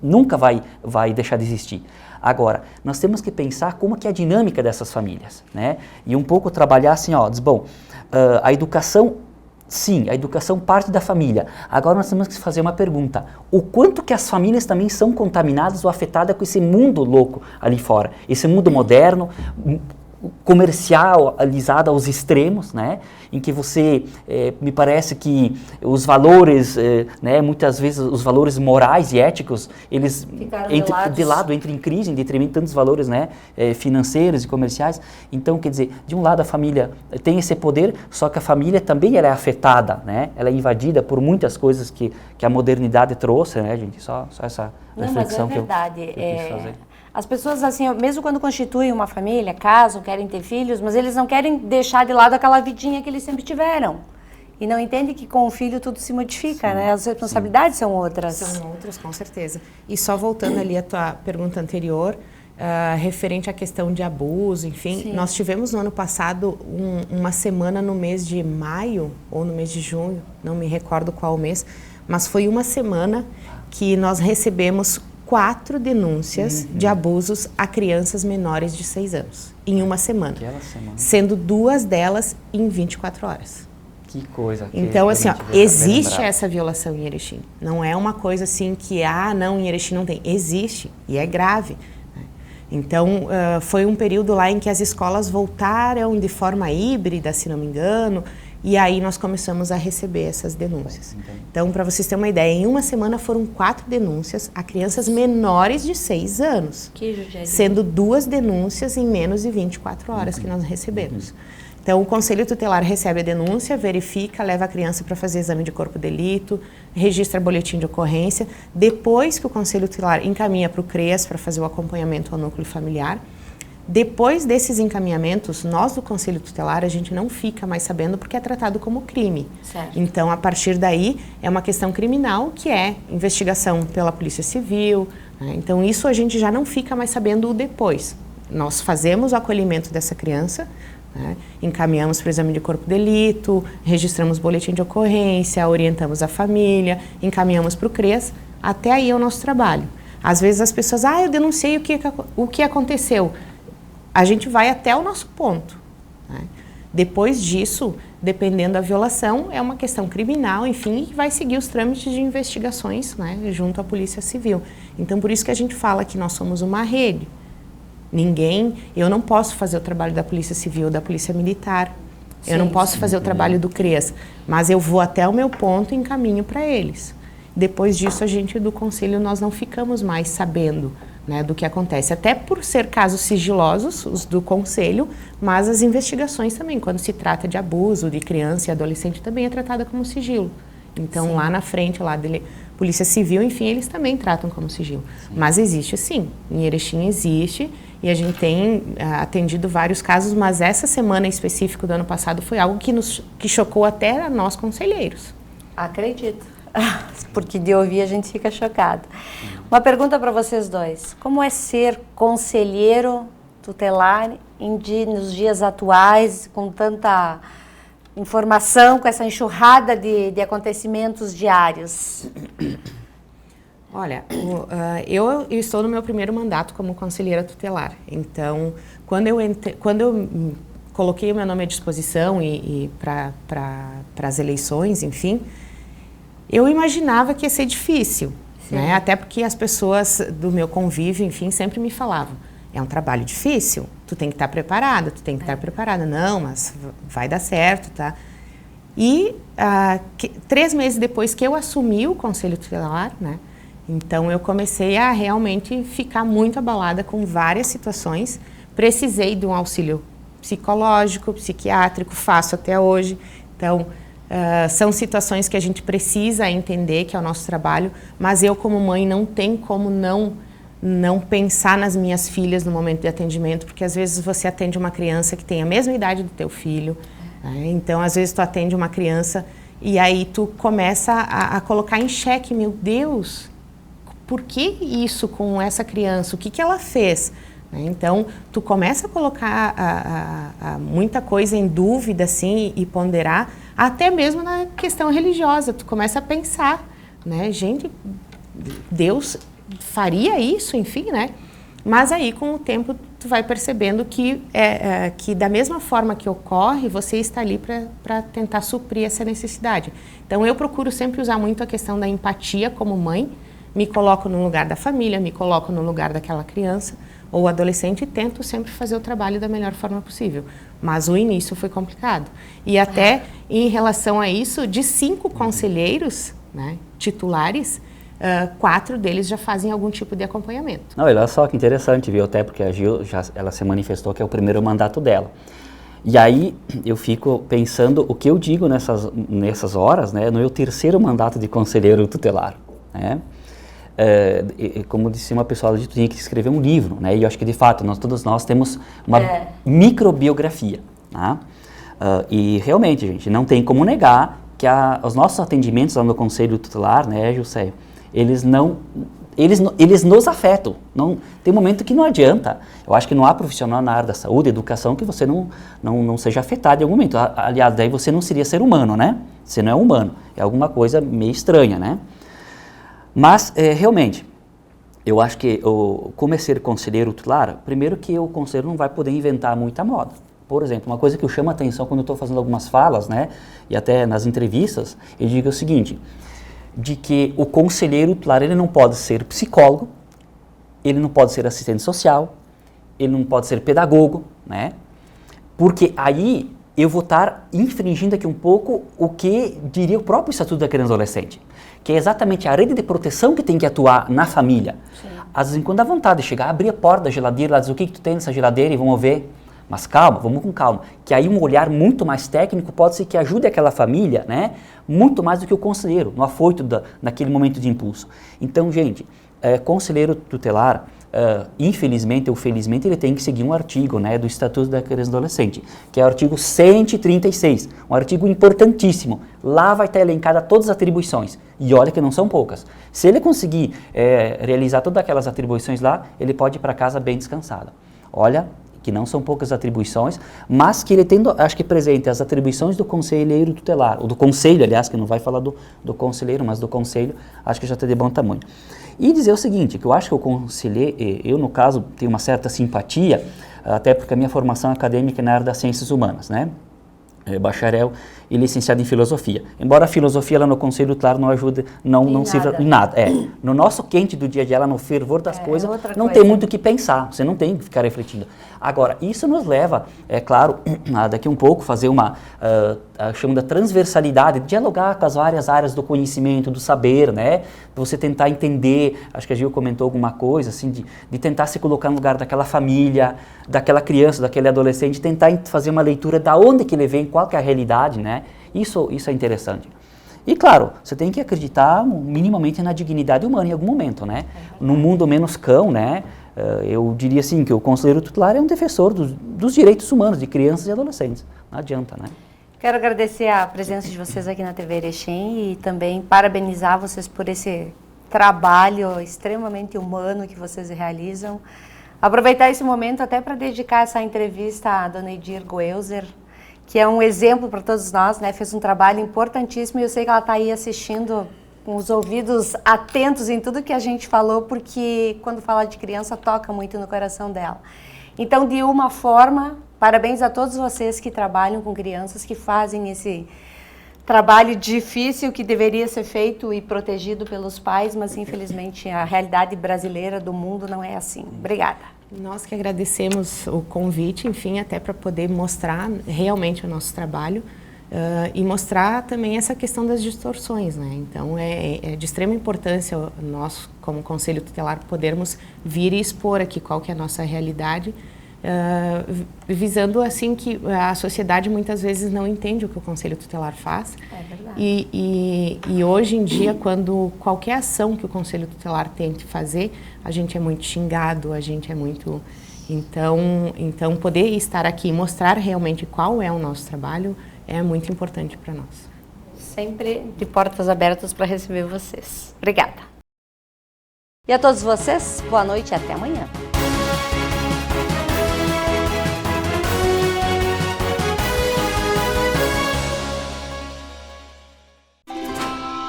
nunca vai deixar de existir. Agora, nós temos que pensar como que é a dinâmica dessas famílias, né? E um pouco trabalhar assim, a educação, sim, a educação parte da família. Agora nós temos que fazer uma pergunta, o quanto que as famílias também são contaminadas ou afetadas com esse mundo louco ali fora, esse mundo moderno, comercializado aos extremos, né? Em que você, me parece que os valores, né, muitas vezes os valores morais e éticos, eles de lado entram em crise, em detrimento de tantos valores, né, financeiros e comerciais. Então, quer dizer, de um lado a família tem esse poder, só que a família também ela é afetada, né? Ela é invadida por muitas coisas que a modernidade trouxe, né, gente? Só essa reflexão que eu quis fazer. As pessoas, assim, mesmo quando constituem uma família, casam, querem ter filhos, mas eles não querem deixar de lado aquela vidinha que eles sempre tiveram. E não entendem que com o filho tudo se modifica, né? As responsabilidades são outras. São outras, com certeza. E só voltando ali à tua pergunta anterior, referente à questão de abuso, enfim, nós tivemos no ano passado uma semana no mês de maio ou no mês de junho, não me recordo qual mês, mas foi uma semana que nós recebemos 4 denúncias de abusos a crianças menores de 6 anos, em uma semana, sendo 2 delas em 24 horas. Que coisa. Então, assim, existe essa violação em Erechim. Não é uma coisa assim que, não, em Erechim não tem. Existe, e é grave. Então, foi um período lá em que as escolas voltaram de forma híbrida, se não me engano, e aí nós começamos a receber essas denúncias. Então, para vocês terem uma ideia, em uma semana foram 4 denúncias a crianças menores de 6 anos. Que judiaria. Sendo 2 denúncias em menos de 24 horas que nós recebemos. Então, o Conselho Tutelar recebe a denúncia, verifica, leva a criança para fazer exame de corpo de delito, registra boletim de ocorrência. Depois que o Conselho Tutelar encaminha para o CREAS para fazer o acompanhamento ao núcleo familiar, depois desses encaminhamentos, nós do Conselho Tutelar, a gente não fica mais sabendo porque é tratado como crime. Certo. Então, a partir daí, é uma questão criminal que é investigação pela Polícia Civil. Né? Então, isso a gente já não fica mais sabendo depois. Nós fazemos o acolhimento dessa criança, né? Encaminhamos para o exame de corpo de delito, registramos boletim de ocorrência, orientamos a família, encaminhamos para o CREAS. Até aí é o nosso trabalho. Às vezes as pessoas, eu denunciei o que aconteceu. A gente vai até o nosso ponto. Né? Depois disso, dependendo da violação, é uma questão criminal, enfim, e vai seguir os trâmites de investigações, né, junto à Polícia Civil. Então, por isso que a gente fala que nós somos uma rede. Eu não posso fazer o trabalho da Polícia Civil, da Polícia Militar, eu não posso fazer o trabalho do CREAS, mas eu vou até o meu ponto e encaminho para eles. Depois disso, a gente do Conselho, nós não ficamos mais sabendo, né, do que acontece, até por ser casos sigilosos, os do Conselho, mas as investigações também, quando se trata de abuso de criança e adolescente, também é tratada como sigilo. Então, lá na frente, lá dele, Polícia Civil, enfim, eles também tratam como sigilo. Mas existe sim, em Erechim existe, e a gente tem atendido vários casos, mas essa semana em específico do ano passado foi algo que chocou até a nós conselheiros. Acredito, porque de ouvir a gente fica chocado. Uma pergunta para vocês dois. Como é ser conselheiro tutelar nos dias atuais, com tanta informação, com essa enxurrada de acontecimentos diários? Olha, eu estou no meu primeiro mandato como conselheira tutelar. Então, quando eu coloquei o meu nome à disposição e para as eleições, enfim, eu imaginava que ia ser difícil, né? Até porque as pessoas do meu convívio, enfim, sempre me falavam, é um trabalho difícil, tu tem que estar preparada, tu tem que estar preparada. Não, mas vai dar certo, tá? E 3 meses depois que eu assumi o Conselho Tutelar, né? Então, eu comecei a realmente ficar muito abalada com várias situações. Precisei de um auxílio psicológico, psiquiátrico, faço até hoje. Então, são situações que a gente precisa entender, que é o nosso trabalho, mas eu, como mãe, não tenho como não pensar nas minhas filhas no momento de atendimento, porque às vezes você atende uma criança que tem a mesma idade do teu filho, né? Então, às vezes tu atende uma criança e aí tu começa a colocar em xeque, meu Deus, por que isso com essa criança? O que ela fez? Então, tu começa a colocar muita coisa em dúvida, assim, e ponderar, até mesmo na questão religiosa. Tu começa a pensar, né? Gente, Deus faria isso, enfim, né? Mas aí, com o tempo, tu vai percebendo que da mesma forma que ocorre, você está ali para tentar suprir essa necessidade. Então, eu procuro sempre usar muito a questão da empatia como mãe, me coloco no lugar da família, me coloco no lugar daquela criança ou adolescente e tento sempre fazer o trabalho da melhor forma possível. Mas o início foi complicado. E até em relação a isso, de 5 conselheiros, né, titulares, 4 deles já fazem algum tipo de acompanhamento. Não, olha só que interessante, viu? Até porque a Gil, ela se manifestou que é o primeiro mandato dela. E aí eu fico pensando o que eu digo nessas horas, né, no meu terceiro mandato de conselheiro tutelar, né? Como disse uma pessoa, tu tinha que escrever um livro, né? E eu acho que de fato todos nós temos uma microbiografia, né? E realmente, gente, não tem como negar que os nossos atendimentos lá no Conselho Tutelar, né, José, eles nos afetam. Não, tem momento que não adianta. Eu acho que não há profissional na área da saúde, educação, que você não seja afetado em algum momento. Aliás, daí você não seria ser humano, né? Você não é humano. É alguma coisa meio estranha, né? Mas, realmente, eu acho que como é ser conselheiro tutelar, primeiro que o conselheiro não vai poder inventar muita moda. Por exemplo, uma coisa que eu chamo a atenção quando eu estou fazendo algumas falas, né, e até nas entrevistas, eu digo o seguinte, de que o conselheiro tutelar, ele não pode ser psicólogo, ele não pode ser assistente social, ele não pode ser pedagogo, né, porque aí eu vou estar infringindo aqui um pouco o que diria o próprio Estatuto da Criança e Adolescente, que é exatamente a rede de proteção que tem que atuar na família. Sim. Às vezes, quando dá vontade de chegar, abrir a porta da geladeira, lá dizer o que tu tem nessa geladeira e vamos ver. Mas calma, vamos com calma, que aí um olhar muito mais técnico pode ser que ajude aquela família, né, muito mais do que o conselheiro, no afoito naquele momento de impulso. Então, gente, conselheiro tutelar, infelizmente ou felizmente, ele tem que seguir um artigo, né, do Estatuto da Criança e Adolescente, que é o artigo 136, um artigo importantíssimo. Lá vai estar elencada todas as atribuições, e olha que não são poucas. Se ele conseguir realizar todas aquelas atribuições lá, ele pode ir para casa bem descansado. Olha, que não são poucas atribuições, mas que ele tendo, acho que presente as atribuições do conselheiro tutelar, ou do conselho, aliás, que não vai falar do conselheiro, mas do conselho, acho que já está de bom tamanho. E dizer o seguinte, que eu acho que o conselheiro, eu no caso tenho uma certa simpatia, até porque a minha formação acadêmica é na área das ciências humanas, né? Bacharel e licenciado em filosofia. Embora a filosofia lá no conselho tutelar não ajude, não sirva em nada. No nosso quente do dia a dia, lá no fervor das coisas, não tem muito o que pensar, você não tem que ficar refletindo. Agora, isso nos leva, é claro, a daqui um pouco fazer uma, chamo da transversalidade, dialogar com as várias áreas do conhecimento, do saber, né? Você tentar entender, acho que a Gil comentou alguma coisa, assim, de tentar se colocar no lugar daquela família, daquela criança, daquele adolescente, tentar fazer uma leitura da onde que ele vem, qual que é a realidade, né? Isso é interessante. E claro, você tem que acreditar minimamente na dignidade humana em algum momento, né? Num mundo menos cão, né? Eu diria assim que o conselheiro tutelar é um defensor dos direitos humanos de crianças e adolescentes. Não adianta, né? Quero agradecer a presença de vocês aqui na TV Erechim e também parabenizar vocês por esse trabalho extremamente humano que vocês realizam. Aproveitar esse momento até para dedicar essa entrevista à dona Edir Goelzer, que é um exemplo para todos nós, né? Fez um trabalho importantíssimo e eu sei que ela está aí assistindo com os ouvidos atentos em tudo que a gente falou, porque quando fala de criança toca muito no coração dela. Então, de uma forma, parabéns a todos vocês que trabalham com crianças, que fazem esse trabalho difícil que deveria ser feito e protegido pelos pais, mas infelizmente a realidade brasileira do mundo não é assim. Obrigada. Nós que agradecemos o convite, enfim, até para poder mostrar realmente o nosso trabalho e mostrar também essa questão das distorções, né? Então, é de extrema importância nós, como Conselho Tutelar, podermos vir e expor aqui qual que é a nossa realidade, visando assim que a sociedade muitas vezes não entende o que o Conselho Tutelar faz. É verdade. E hoje em dia, quando qualquer ação que o Conselho Tutelar tente fazer, a gente é muito xingado, a gente é muito... Então poder estar aqui e mostrar realmente qual é o nosso trabalho é muito importante para nós. Sempre de portas abertas para receber vocês. Obrigada. E a todos vocês, boa noite e até amanhã.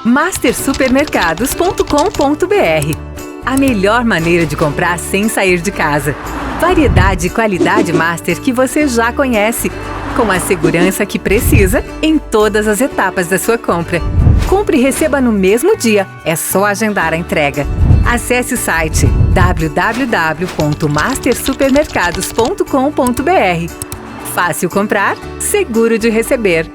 mastersupermercados.com.br. A melhor maneira de comprar sem sair de casa. Variedade e qualidade Master que você já conhece, com a segurança que precisa em todas as etapas da sua compra. Compre e receba no mesmo dia, é só agendar a entrega. Acesse o site www.mastersupermercados.com.br. Fácil comprar, seguro de receber.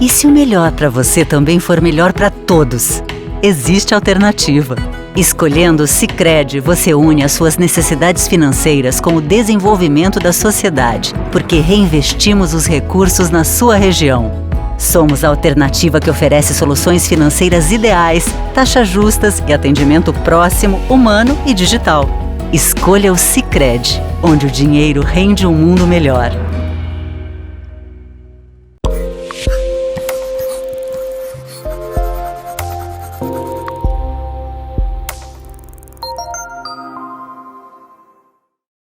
E se o melhor para você também for melhor para todos? Existe alternativa. Escolhendo o Sicredi, você une as suas necessidades financeiras com o desenvolvimento da sociedade, porque reinvestimos os recursos na sua região. Somos a alternativa que oferece soluções financeiras ideais, taxas justas e atendimento próximo, humano e digital. Escolha o Sicredi, onde o dinheiro rende um mundo melhor.